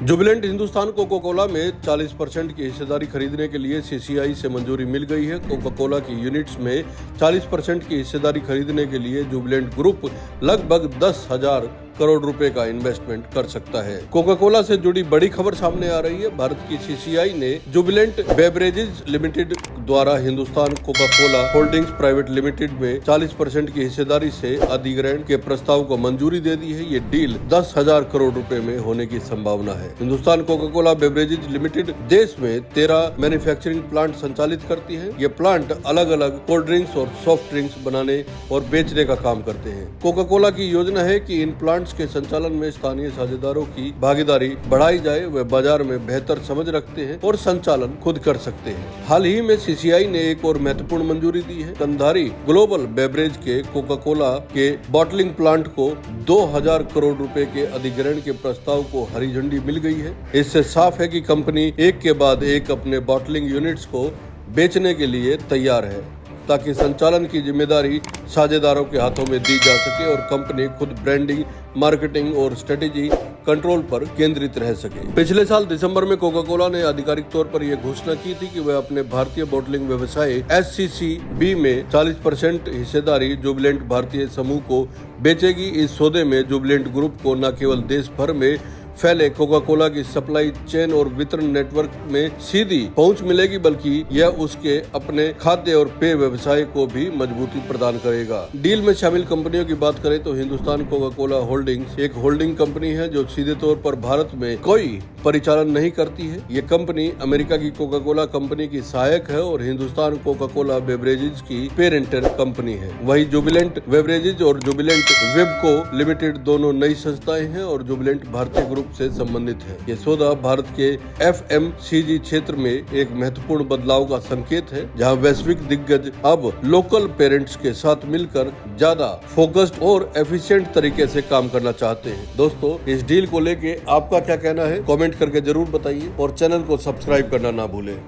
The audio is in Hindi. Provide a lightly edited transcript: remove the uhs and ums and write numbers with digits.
जुबिलेंट हिंदुस्तान कोका कोला में 40% की हिस्सेदारी खरीदने के लिए सीसीआई से मंजूरी मिल गई है। कोका कोला की यूनिट्स में 40% की हिस्सेदारी खरीदने के लिए जुबिलेंट ग्रुप लगभग 10,000 करोड़ रुपए का इन्वेस्टमेंट कर सकता है। कोका कोला से जुड़ी बड़ी खबर सामने आ रही है। भारत की सीसीआई ने जुबिलेंट बेवरेजेज लिमिटेड द्वारा Hindustan Coca Cola holdings private limited में 40% की हिस्सेदारी से अधिग्रहण के प्रस्ताव को मंजूरी दे दी है। ये डील 10,000 करोड़ रुपए में होने की संभावना है। Hindustan Coca Cola beverages limited देश में 13 मैन्युफैक्चरिंग प्लांट संचालित करती है। ये प्लांट अलग अलग कोल्ड ड्रिंक्स और सॉफ्ट ड्रिंक्स बनाने और बेचने का काम करते हैं। कोका कोला की योजना है कि इन प्लांट के संचालन में स्थानीय साझेदारों की भागीदारी बढ़ाई जाए। वे बाजार में बेहतर समझ रखते हैं और संचालन खुद कर सकते हैं। हाल ही में सीसीआई ने एक और महत्वपूर्ण मंजूरी दी है। कंधारी ग्लोबल बेवरेज के कोका कोला के बॉटलिंग प्लांट को 2,000 करोड़ रुपए के अधिग्रहण के प्रस्ताव को हरी झंडी मिल गई है। इससे साफ है कि कंपनी एक के बाद एक अपने बॉटलिंग यूनिट्स को बेचने के लिए तैयार है, ताकि संचालन की जिम्मेदारी साझेदारों के हाथों में दी जा सके और कंपनी खुद ब्रांडिंग, मार्केटिंग और स्ट्रेटेजी कंट्रोल पर केंद्रित रह सके। पिछले साल दिसंबर में कोका कोला ने आधिकारिक तौर पर यह घोषणा की थी कि वह अपने भारतीय बॉटलिंग व्यवसाय SCCB में 40% हिस्सेदारी जुबिलेंट भारतीय समूह को बेचेगी। इस सौदे में जुबिलेंट ग्रुप को न केवल देश भर में फैले कोका कोला की सप्लाई चेन और वितरण नेटवर्क में सीधी पहुंच मिलेगी, बल्कि यह उसके अपने खाद्य और पेय व्यवसाय को भी मजबूती प्रदान करेगा। डील में शामिल कंपनियों की बात करें तो हिंदुस्तान कोका कोला होल्डिंग्स एक होल्डिंग कंपनी है जो सीधे तौर पर भारत में कोई परिचालन नहीं करती है। ये कंपनी अमेरिका की कोका कोला कंपनी की सहायक है और हिंदुस्तान कोका कोला बेवरेजेज की पेरेंटर कंपनी है। वही जुबिलेंट बेवरेजेज और जुबिलेंट वेबको लिमिटेड दोनों नई संस्थाएं हैं और जुबिलेंट भारतीय ग्रुप से संबंधित है। ये सौदा भारत के FMCG क्षेत्र में एक महत्वपूर्ण बदलाव का संकेत है, जहां वैश्विक दिग्गज अब लोकल पेरेंट्स के साथ मिलकर ज्यादा फोकस्ड और एफिशिएंट तरीके से काम करना चाहते हैं। दोस्तों, इस डील को लेके आपका क्या कहना है? कमेंट करके जरूर बताइए और चैनल को सब्सक्राइब करना ना भूलें।